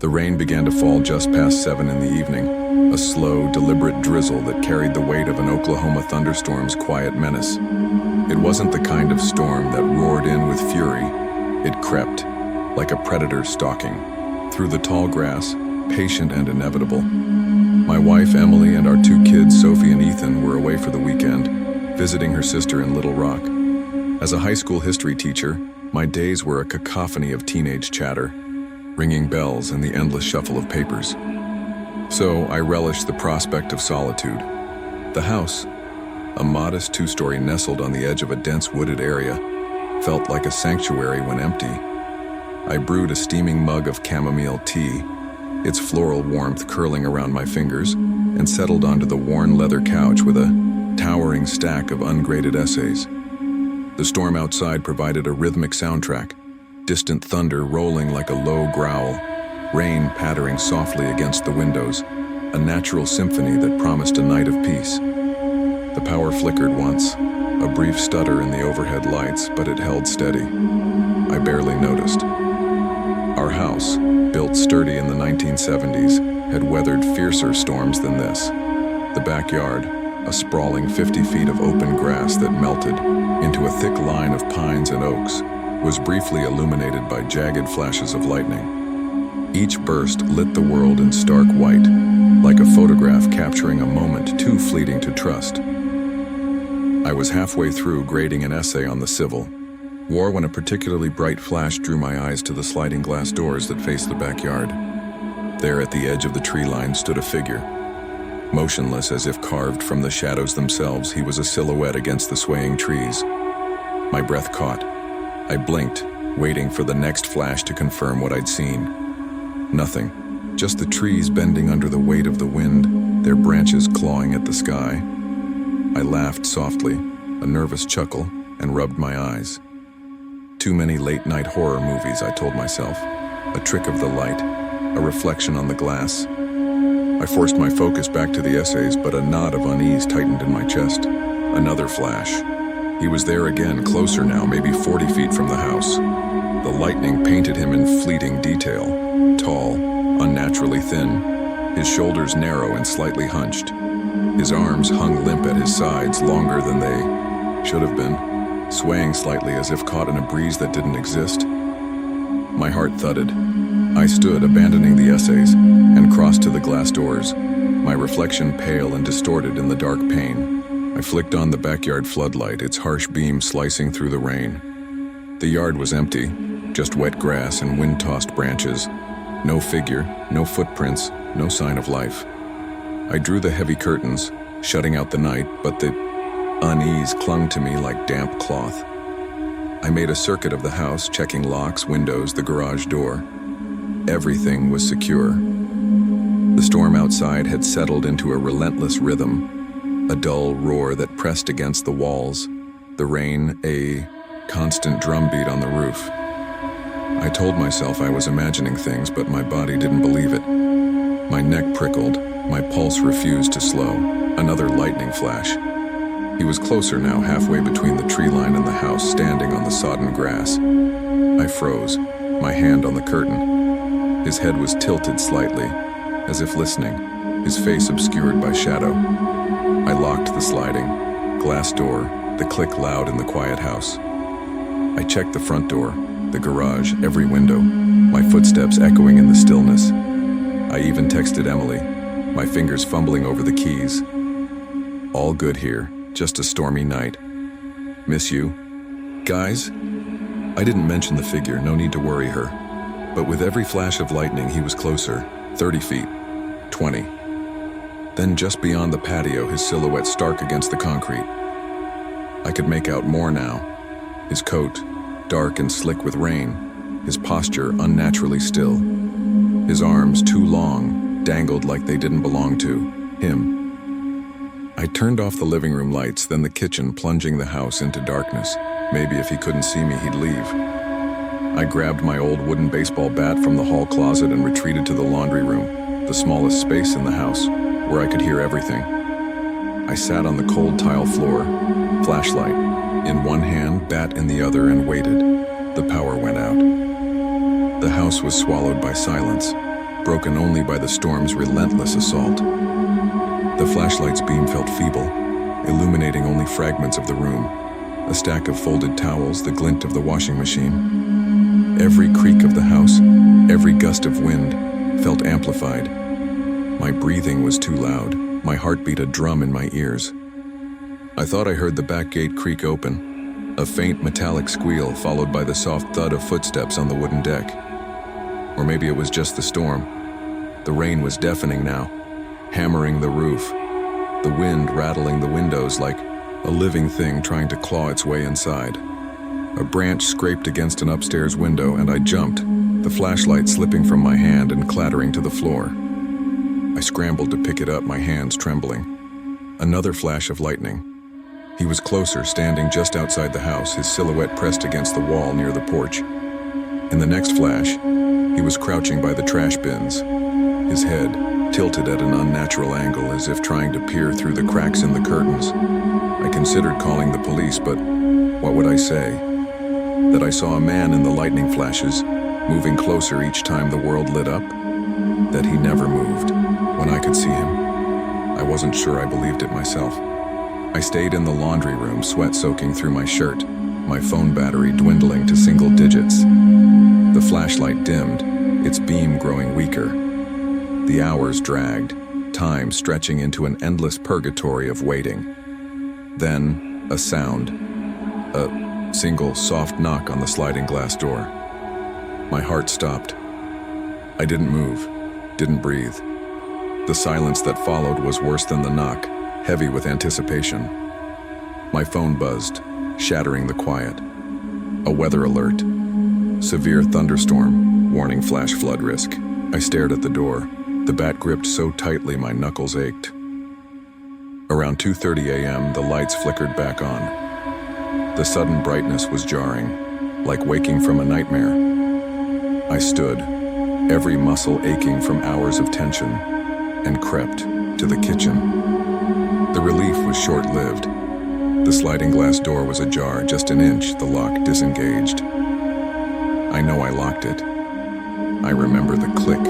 The rain began to fall just past 7 in the evening, a slow, deliberate drizzle that carried the weight of an Oklahoma thunderstorm's quiet menace. It wasn't the kind of storm that roared in with fury. It crept, like a predator stalking, through the tall grass, patient and inevitable. My wife, Emily, and our 2 kids, Sophie and Ethan, were away for the weekend, visiting her sister in Little Rock. As a high school history teacher, my days were a cacophony of teenage chatter, ringing bells and the endless shuffle of papers. So I relished the prospect of solitude. The house, a modest 2-story nestled on the edge of a dense wooded area, felt like a sanctuary when empty. I brewed a steaming mug of chamomile tea, its floral warmth curling around my fingers, and settled onto the worn leather couch with a towering stack of ungraded essays. The storm outside provided a rhythmic soundtrack, distant thunder rolling like a low growl, rain pattering softly against the windows, a natural symphony that promised a night of peace. The power flickered once, a brief stutter in the overhead lights, but it held steady. I barely noticed. Our house, built sturdy in the 1970s, had weathered fiercer storms than this. The backyard, a sprawling 50 feet of open grass that melted into a thick line of pines and oaks, was briefly illuminated by jagged flashes of lightning. Each burst lit the world in stark white, like a photograph capturing a moment too fleeting to trust. I was halfway through grading an essay on the Civil War when a particularly bright flash drew my eyes to the sliding glass doors that faced the backyard. There at the edge of the tree line stood a figure. Motionless as if carved from the shadows themselves, he was a silhouette against the swaying trees. My breath caught. I blinked, waiting for the next flash to confirm what I'd seen. Nothing, just the trees bending under the weight of the wind, their branches clawing at the sky. I laughed softly, a nervous chuckle, and rubbed my eyes. Too many late-night horror movies, I told myself. A trick of the light, a reflection on the glass. I forced my focus back to the essays, but a knot of unease tightened in my chest. Another flash. He was there again, closer now, maybe 40 feet from the house. The lightning painted him in fleeting detail. Tall, unnaturally thin, his shoulders narrow and slightly hunched. His arms hung limp at his sides, longer than they should have been, swaying slightly as if caught in a breeze that didn't exist. My heart thudded. I stood, abandoning the essays, and crossed to the glass doors, my reflection pale and distorted in the dark pane. I flicked on the backyard floodlight, its harsh beam slicing through the rain. The yard was empty, just wet grass and wind-tossed branches. No figure, no footprints, no sign of life. I drew the heavy curtains, shutting out the night, but the unease clung to me like damp cloth. I made a circuit of the house, checking locks, windows, the garage door. Everything was secure. The storm outside had settled into a relentless rhythm, a dull roar that pressed against the walls, the rain a constant drumbeat on the roof. I told myself I was imagining things, but my body didn't believe it. My neck prickled, my pulse refused to slow. Another lightning flash. He was closer now, halfway between the tree line and the house, standing on the sodden grass. I froze, my hand on the curtain. His head was tilted slightly, as if listening, his face obscured by shadow. I locked the sliding glass door, the click loud in the quiet house. I checked the front door, the garage, every window, my footsteps echoing in the stillness. I even texted Emily, my fingers fumbling over the keys. All good here, just a stormy night. Miss you. Guys? I didn't mention the figure, no need to worry her. But with every flash of lightning, he was closer, 30 feet, 20. Then just beyond the patio, his silhouette stark against the concrete. I could make out more now. His coat, dark and slick with rain, his posture unnaturally still. His arms, too long, dangled like they didn't belong to him. I turned off the living room lights, then the kitchen, plunging the house into darkness. Maybe if he couldn't see me, he'd leave. I grabbed my old wooden baseball bat from the hall closet and retreated to the laundry room, the smallest space in the house, where I could hear everything. I sat on the cold tile floor, flashlight in one hand, bat in the other, and waited. The power went out. The house was swallowed by silence. broken only by the storm's relentless assault. The flashlight's beam felt feeble, illuminating only fragments of the room, a stack of folded towels, the glint of the washing machine. Every creak of the house, every gust of wind, felt amplified. My breathing was too loud, my heartbeat a drum in my ears. I thought I heard the back gate creak open, a faint metallic squeal followed by the soft thud of footsteps on the wooden deck. Or maybe it was just the storm. The rain was deafening now, hammering the roof, the wind rattling the windows like a living thing trying to claw its way inside. A branch scraped against an upstairs window and I jumped, the flashlight slipping from my hand and clattering to the floor. I scrambled to pick it up, my hands trembling. Another flash of lightning. He was closer, standing just outside the house, his silhouette pressed against the wall near the porch. In the next flash, he was crouching by the trash bins, his head tilted at an unnatural angle as if trying to peer through the cracks in the curtains. I considered calling the police, but what would I say? That I saw a man in the lightning flashes, moving closer each time the world lit up? That he never moved when I could see him? I wasn't sure I believed it myself. I stayed in the laundry room, sweat soaking through my shirt, my phone battery dwindling to single digits. The flashlight dimmed, its beam growing weaker. The hours dragged, time stretching into an endless purgatory of waiting. Then, a sound. A single soft knock on the sliding glass door. My heart stopped. I didn't move, didn't breathe. The silence that followed was worse than the knock, heavy with anticipation. My phone buzzed, shattering the quiet. A weather alert. Severe thunderstorm, warning flash flood risk. I stared at the door, the bat gripped so tightly my knuckles ached. Around 2:30 a.m., the lights flickered back on. The sudden brightness was jarring, like waking from a nightmare. I stood, every muscle aching from hours of tension, and crept to the kitchen. The relief was short-lived. The sliding glass door was ajar, just an inch, the lock disengaged. I know I locked it. I remember the click,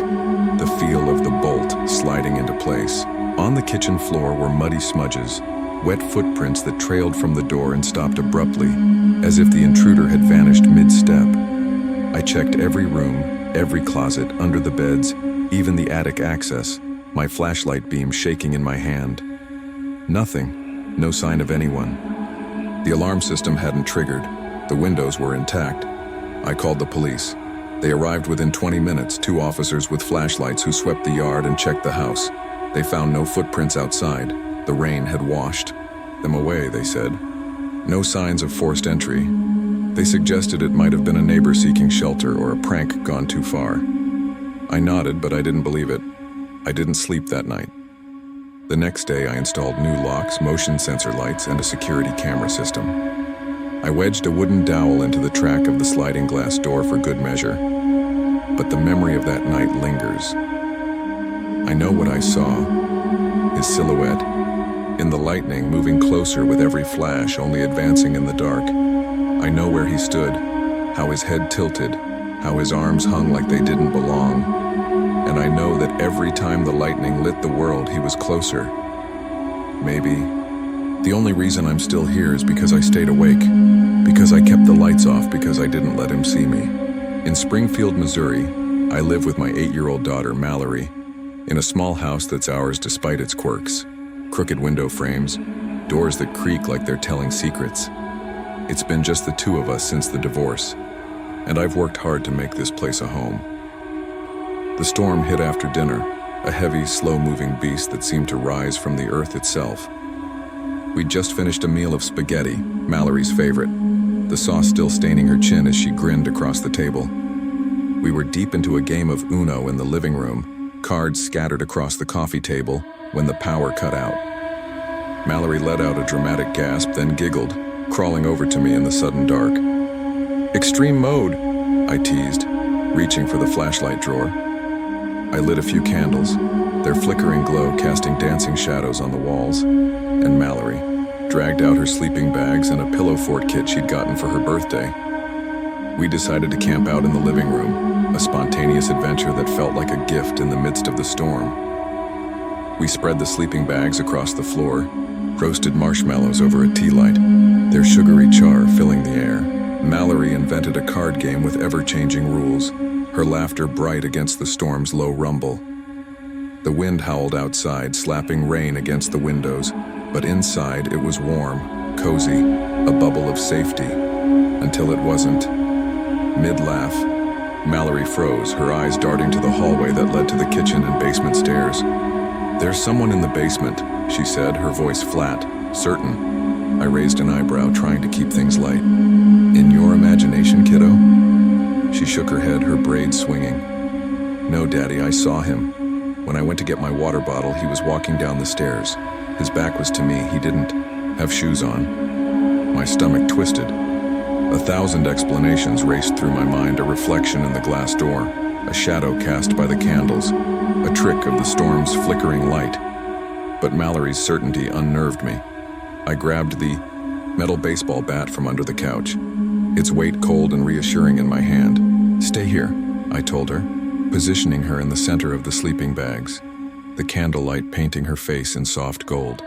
the feel of the bolt sliding into place. On the kitchen floor were muddy smudges, wet footprints that trailed from the door and stopped abruptly, as if the intruder had vanished mid-step. I checked every room, every closet, under the beds, even the attic access, my flashlight beam shaking in my hand. Nothing, no sign of anyone. The alarm system hadn't triggered, the windows were intact. I called the police. They arrived within 20 minutes, 2 officers with flashlights who swept the yard and checked the house. They found no footprints outside. The rain had washed them away, they said. No signs of forced entry. They suggested it might have been a neighbor seeking shelter or a prank gone too far. I nodded, but I didn't believe it. I didn't sleep that night. The next day, I installed new locks, motion sensor lights, and a security camera system. I wedged a wooden dowel into the track of the sliding glass door for good measure. But the memory of that night lingers. I know what I saw, his silhouette, in the lightning, moving closer with every flash, only advancing in the dark. I know where he stood, how his head tilted, how his arms hung like they didn't belong. And I know that every time the lightning lit the world, he was closer. Maybe. The only reason I'm still here is because I stayed awake, because I kept the lights off, because I didn't let him see me. In Springfield, Missouri, I live with my 8-year-old daughter, Mallory, in a small house that's ours despite its quirks. Crooked window frames, doors that creak like they're telling secrets. It's been just the 2 of us since the divorce, and I've worked hard to make this place a home. The storm hit after dinner, a heavy, slow-moving beast that seemed to rise from the earth itself. We'd just finished a meal of spaghetti, Mallory's favorite, the sauce still staining her chin as she grinned across the table. We were deep into a game of Uno in the living room, cards scattered across the coffee table, when the power cut out. Mallory let out a dramatic gasp, then giggled, crawling over to me in the sudden dark. "Extreme mode," I teased, reaching for the flashlight drawer. I lit a few candles, their flickering glow casting dancing shadows on the walls, and Mallory dragged out her sleeping bags and a pillow fort kit she'd gotten for her birthday. We decided to camp out in the living room, a spontaneous adventure that felt like a gift in the midst of the storm. We spread the sleeping bags across the floor, roasted marshmallows over a tea light, their sugary char filling the air. Mallory invented a card game with ever-changing rules, her laughter bright against the storm's low rumble. The wind howled outside, slapping rain against the windows, but inside it was warm, cozy, a bubble of safety, until it wasn't. Mid-laugh, Mallory froze, her eyes darting to the hallway that led to the kitchen and basement stairs. "There's someone in the basement," she said, her voice flat, certain. I raised an eyebrow, trying to keep things light. "In your imagination, kiddo?" She shook her head, her braids swinging. "No, Daddy, I saw him. When I went to get my water bottle, he was walking down the stairs. His back was to me. He didn't have shoes on." My stomach twisted. 1,000 explanations raced through my mind, a reflection in the glass door, a shadow cast by the candles, a trick of the storm's flickering light. But Mallory's certainty unnerved me. I grabbed the metal baseball bat from under the couch, its weight cold and reassuring in my hand. "Stay here," I told her, positioning her in the center of the sleeping bags, the candlelight painting her face in soft gold.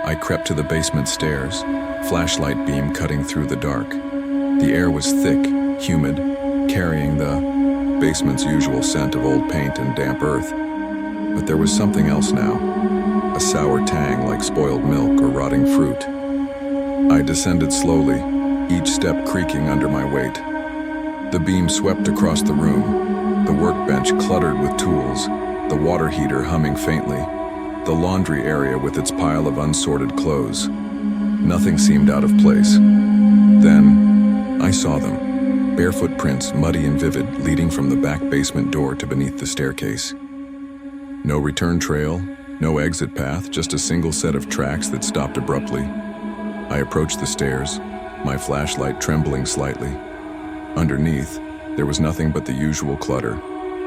I crept to the basement stairs, flashlight beam cutting through the dark. The air was thick, humid, carrying the basement's usual scent of old paint and damp earth. But there was something else now, a sour tang like spoiled milk or rotting fruit. I descended slowly, each step creaking under my weight. The beam swept across the room, the workbench cluttered with tools, the water heater humming faintly, the laundry area with its pile of unsorted clothes. Nothing seemed out of place. Then, I saw them, bare footprints, muddy and vivid, leading from the back basement door to beneath the staircase. No return trail, no exit path, just a single set of tracks that stopped abruptly. I approached the stairs, my flashlight trembling slightly. Underneath, there was nothing but the usual clutter: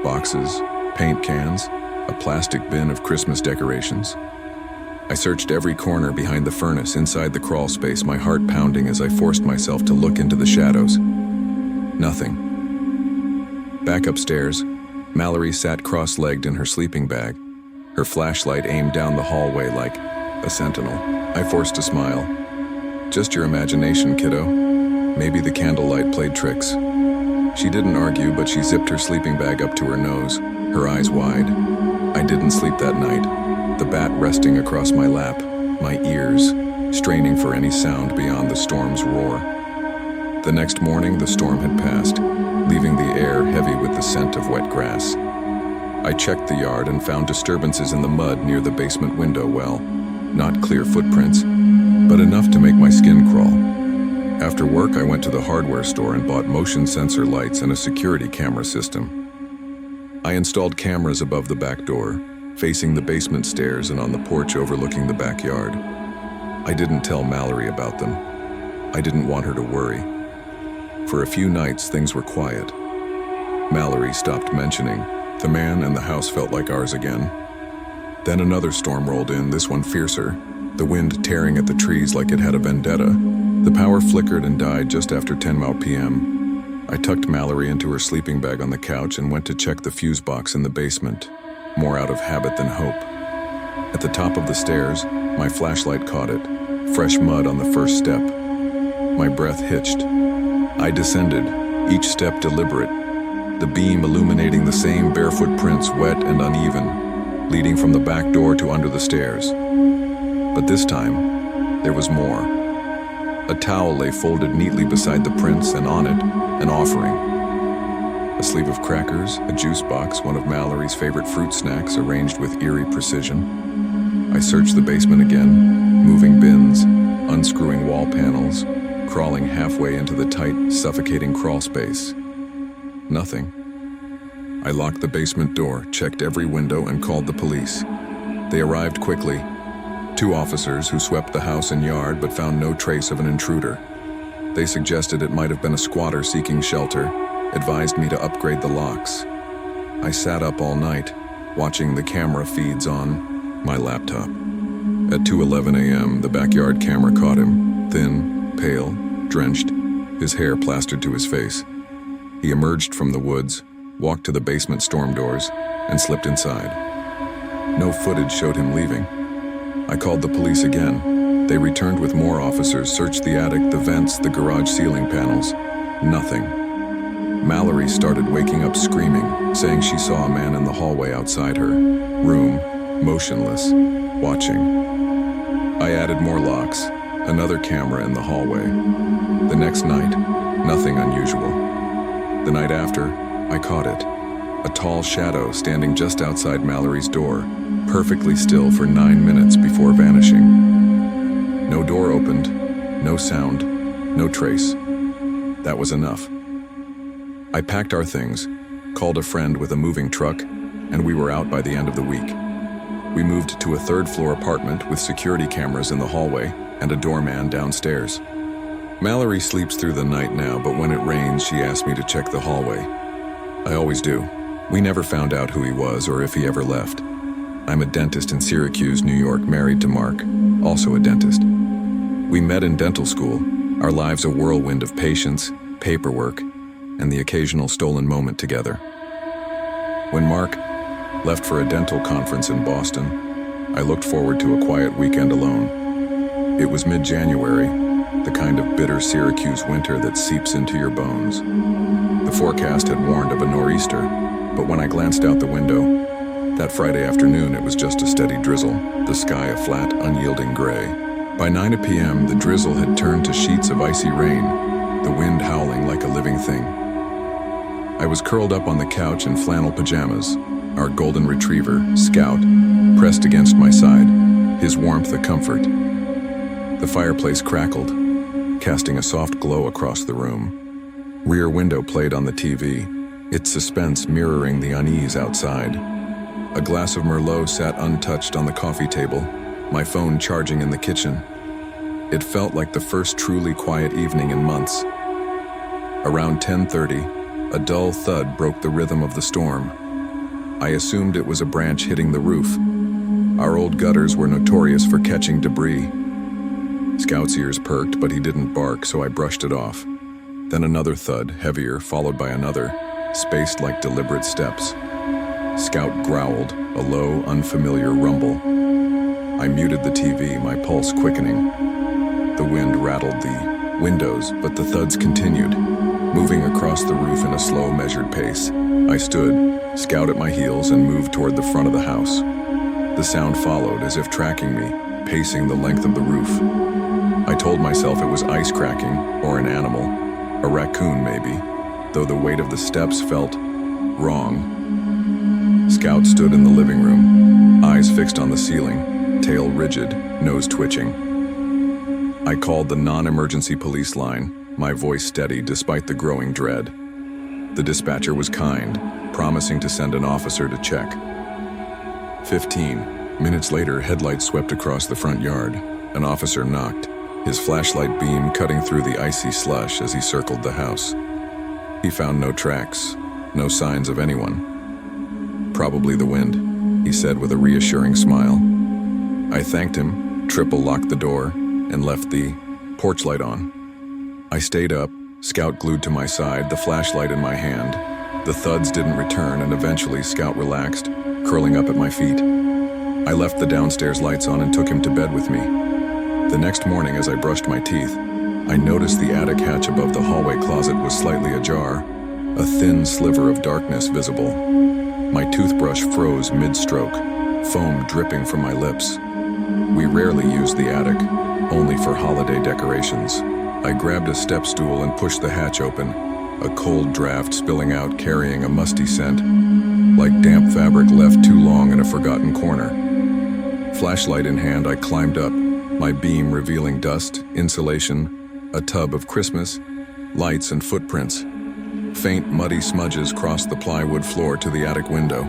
boxes, paint cans, a plastic bin of Christmas decorations. I searched every corner behind the furnace, inside the crawl space, my heart pounding as I forced myself to look into the shadows. Nothing. Back upstairs, Mallory sat cross-legged in her sleeping bag, her flashlight aimed down the hallway like a sentinel. I forced a smile. "Just your imagination, kiddo. Maybe the candlelight played tricks." She didn't argue, but she zipped her sleeping bag up to her nose, her eyes wide. I didn't sleep that night, the bat resting across my lap, my ears straining for any sound beyond the storm's roar. The next morning, the storm had passed, leaving the air heavy with the scent of wet grass. I checked the yard and found disturbances in the mud near the basement window well. Not clear footprints, but enough to make my skin crawl. After work, I went to the hardware store and bought motion sensor lights and a security camera system. I installed cameras above the back door, facing the basement stairs and on the porch overlooking the backyard. I didn't tell Mallory about them. I didn't want her to worry. For a few nights, things were quiet. Mallory stopped mentioning. The man and the house felt like ours again. Then another storm rolled in, this one fiercer, the wind tearing at the trees like it had a vendetta. The power flickered and died just after 10 p.m. I tucked Mallory into her sleeping bag on the couch and went to check the fuse box in the basement, more out of habit than hope. At the top of the stairs, my flashlight caught it, fresh mud on the first step. My breath hitched. I descended, each step deliberate, the beam illuminating the same barefoot prints, wet and uneven, leading from the back door to under the stairs. But this time, there was more. A towel lay folded neatly beside the prints, and on it, an offering. A sleeve of crackers, a juice box, one of Mallory's favorite fruit snacks arranged with eerie precision. I searched the basement again, moving bins, unscrewing wall panels, crawling halfway into the tight, suffocating crawl space. Nothing. I locked the basement door, checked every window, and called the police. They arrived quickly. 2 officers who swept the house and yard but found no trace of an intruder. They suggested it might have been a squatter seeking shelter, advised me to upgrade the locks. I sat up all night, watching the camera feeds on my laptop. At 2:11 a.m., the backyard camera caught him, thin, pale, drenched, his hair plastered to his face. He emerged from the woods, walked to the basement storm doors, and slipped inside. No footage showed him leaving. I called the police again. They returned with more officers, searched the attic, the vents, the garage ceiling panels. Nothing. Mallory started waking up screaming, saying she saw a man in the hallway outside her room, motionless, watching. I added more locks, another camera in the hallway. The next night, nothing unusual. The night after, I caught it. A tall shadow standing just outside Mallory's door, perfectly still for 9 minutes before vanishing. No door opened, no sound, no trace. That was enough. I packed our things, called a friend with a moving truck, and we were out by the end of the week. We moved to a third-floor apartment with security cameras in the hallway and a doorman downstairs. Mallory sleeps through the night now, but when it rains, she asks me to check the hallway. I always do. We never found out who he was or if he ever left. I'm a dentist in Syracuse, New York, married to Mark, also a dentist. We met in dental school, our lives a whirlwind of patience, paperwork, and the occasional stolen moment together. When Mark left for a dental conference in Boston, I looked forward to a quiet weekend alone. It was mid-January, the kind of bitter Syracuse winter that seeps into your bones. The forecast had warned of a nor'easter, but when I glanced out the window, that Friday afternoon it was just a steady drizzle, the sky a flat, unyielding gray. By 9 p.m., the drizzle had turned to sheets of icy rain, the wind howling like a living thing. I was curled up on the couch in flannel pajamas, our golden retriever, Scout, pressed against my side, his warmth a comfort. The fireplace crackled, casting a soft glow across the room. Rear window played on the TV, its suspense mirroring the unease outside. A glass of Merlot sat untouched on the coffee table, my phone charging in the kitchen. It felt like the first truly quiet evening in months. Around 10:30, a dull thud broke the rhythm of the storm. I assumed it was a branch hitting the roof. Our old gutters were notorious for catching debris. Scout's ears perked, but he didn't bark, so I brushed it off. Then another thud, heavier, followed by another, spaced like deliberate steps. Scout growled, a low, unfamiliar rumble. I muted the TV, my pulse quickening. The wind rattled the windows, but the thuds continued, moving across the roof in a slow, measured pace. I stood, Scout at my heels, and moved toward the front of the house. The sound followed, as if tracking me, pacing the length of the roof. I told myself it was ice cracking, or an animal, a raccoon maybe, though the weight of the steps felt wrong. Scout stood in the living room, eyes fixed on the ceiling, tail rigid, nose twitching. I called the non-emergency police line, my voice steady despite the growing dread. The dispatcher was kind, promising to send an officer to check. 15 minutes later, headlights swept across the front yard. An officer knocked, his flashlight beam cutting through the icy slush as he circled the house. He found no tracks, no signs of anyone. "Probably the wind," he said with a reassuring smile. I thanked him, triple-locked the door, and left the porch light on. I stayed up, Scout glued to my side, the flashlight in my hand. The thuds didn't return, and eventually Scout relaxed, curling up at my feet. I left the downstairs lights on and took him to bed with me. The next morning, as I brushed my teeth, I noticed the attic hatch above the hallway closet was slightly ajar, a thin sliver of darkness visible. My toothbrush froze mid-stroke, foam dripping from my lips. We rarely used the attic, only for holiday decorations. I grabbed a step stool and pushed the hatch open, a cold draft spilling out carrying a musty scent, like damp fabric left too long in a forgotten corner. Flashlight in hand, I climbed up, my beam revealing dust, insulation, a tub of Christmas, lights and footprints. Faint, muddy smudges crossed the plywood floor to the attic window.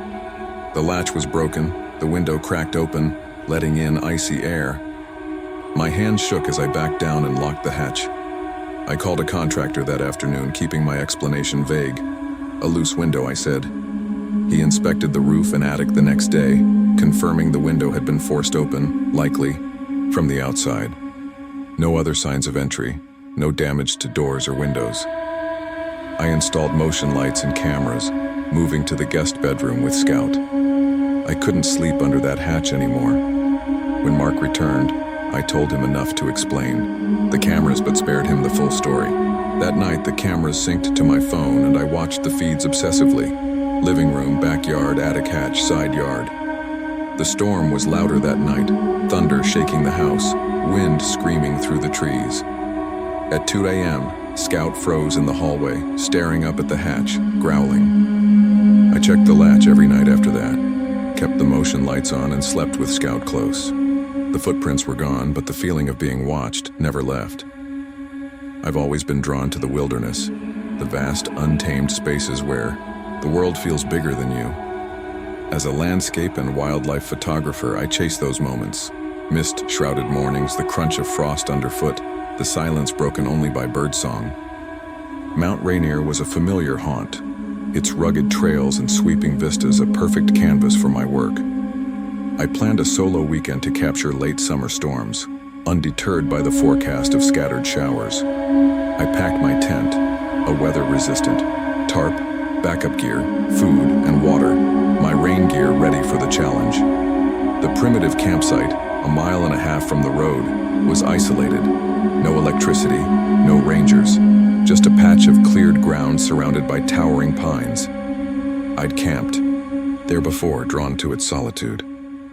The latch was broken, the window cracked open, letting in icy air. My hands shook as I backed down and locked the hatch. I called a contractor that afternoon, keeping my explanation vague. "A loose window," I said. He inspected the roof and attic the next day, confirming the window had been forced open, likely from the outside. No other signs of entry, no damage to doors or windows. I installed motion lights and cameras, moving to the guest bedroom with Scout. I couldn't sleep under that hatch anymore. When Mark returned, I told him enough to explain the cameras but spared him the full story. That night, the cameras synced to my phone and I watched the feeds obsessively. Living room, backyard, attic hatch, side yard. The storm was louder that night, thunder shaking the house, wind screaming through the trees. At 2 a.m., Scout froze in the hallway, staring up at the hatch, growling. I checked the latch every night after that, kept the motion lights on and slept with Scout close. The footprints were gone, but the feeling of being watched never left. I've always been drawn to the wilderness, the vast, untamed spaces where the world feels bigger than you. As a landscape and wildlife photographer, I chase those moments. Mist-shrouded mornings, the crunch of frost underfoot, the silence broken only by birdsong. Mount Rainier was a familiar haunt, its rugged trails and sweeping vistas a perfect canvas for my work. I planned a solo weekend to capture late summer storms, undeterred by the forecast of scattered showers. I packed my tent, a weather-resistant, tarp, backup gear, food, and water, my rain gear ready for the challenge. The primitive campsite, a mile and a half from the road, was isolated. No electricity, no rangers, just a patch of cleared ground surrounded by towering pines. I'd camped there before, drawn to its solitude.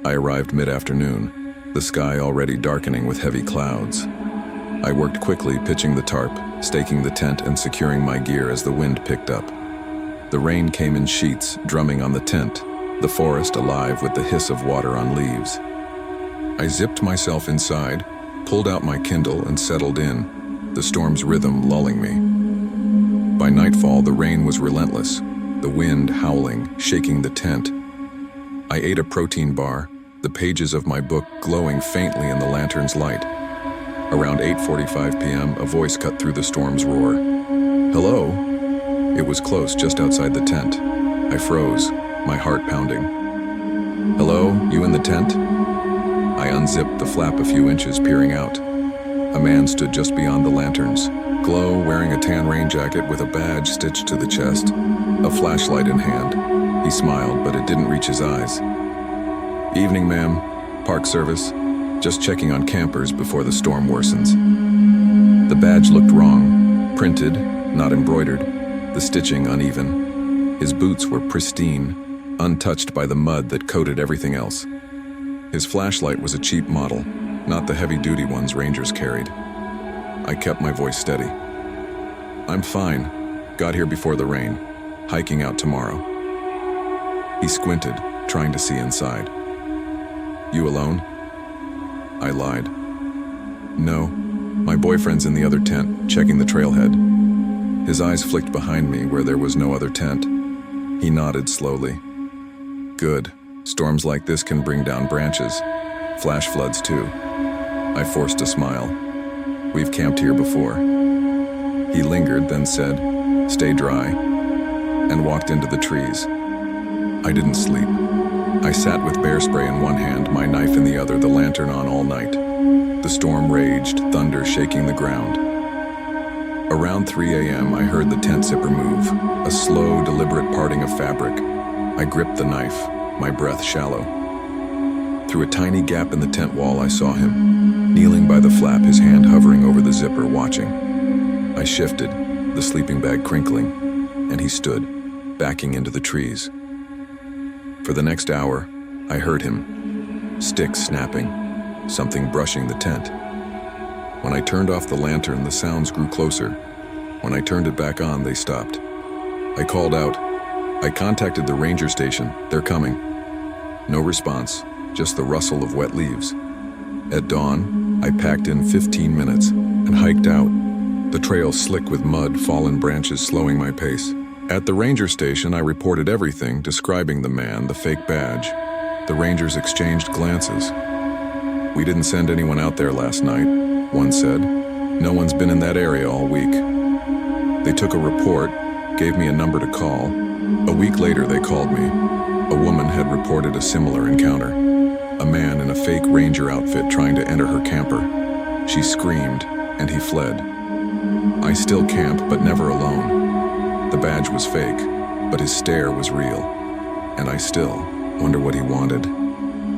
I arrived mid-afternoon, the sky already darkening with heavy clouds. I worked quickly, pitching the tarp, staking the tent, and securing my gear as the wind picked up. The rain came in sheets, drumming on the tent, the forest alive with the hiss of water on leaves. I zipped myself inside, pulled out my Kindle, and settled in, the storm's rhythm lulling me. By nightfall, the rain was relentless, the wind howling, shaking the tent. I ate a protein bar, the pages of my book glowing faintly in the lantern's light. Around 8:45 p.m., a voice cut through the storm's roar. "Hello?" It was close, just outside the tent. I froze, my heart pounding. "Hello, you in the tent?" I unzipped the flap a few inches, peering out. A man stood just beyond the lanterns, glow, wearing a tan rain jacket with a badge stitched to the chest, a flashlight in hand. He smiled, but it didn't reach his eyes. "Evening, ma'am. Park service. Just checking on campers before the storm worsens." The badge looked wrong. Printed, not embroidered. The stitching uneven. His boots were pristine, untouched by the mud that coated everything else. His flashlight was a cheap model, not the heavy-duty ones rangers carried. I kept my voice steady. "I'm fine. Got here before the rain. Hiking out tomorrow." He squinted, trying to see inside. "You alone?" I lied. "No, my boyfriend's in the other tent, checking the trailhead." His eyes flicked behind me where there was no other tent. He nodded slowly. "Good. Storms like this can bring down branches. Flash floods too." I forced a smile. "We've camped here before." He lingered, then said, "Stay dry," and walked into the trees. I didn't sleep. I sat with bear spray in one hand, my knife in the other, the lantern on all night. The storm raged, thunder shaking the ground. Around 3 a.m., I heard the tent zipper move, a slow, deliberate parting of fabric. I gripped the knife, my breath shallow. Through a tiny gap in the tent wall, I saw him, kneeling by the flap, his hand hovering over the zipper, watching. I shifted, the sleeping bag crinkling, and he stood, backing into the trees. For the next hour, I heard him, sticks snapping, something brushing the tent. When I turned off the lantern, the sounds grew closer. When I turned it back on, they stopped. I called out. I contacted the ranger station. "They're coming." No response, just the rustle of wet leaves. At dawn, I packed in 15 minutes and hiked out, the trail slick with mud, fallen branches slowing my pace. At the ranger station, I reported everything, describing the man, the fake badge. The rangers exchanged glances. "We didn't send anyone out there last night," one said. "No one's been in that area all week." They took a report, gave me a number to call. A week later, they called me. A woman had reported a similar encounter. A man in a fake ranger outfit trying to enter her camper. She screamed, and he fled. I still camp, but never alone. The badge was fake, but his stare was real. And I still wonder what he wanted.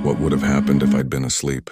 What would have happened if I'd been asleep?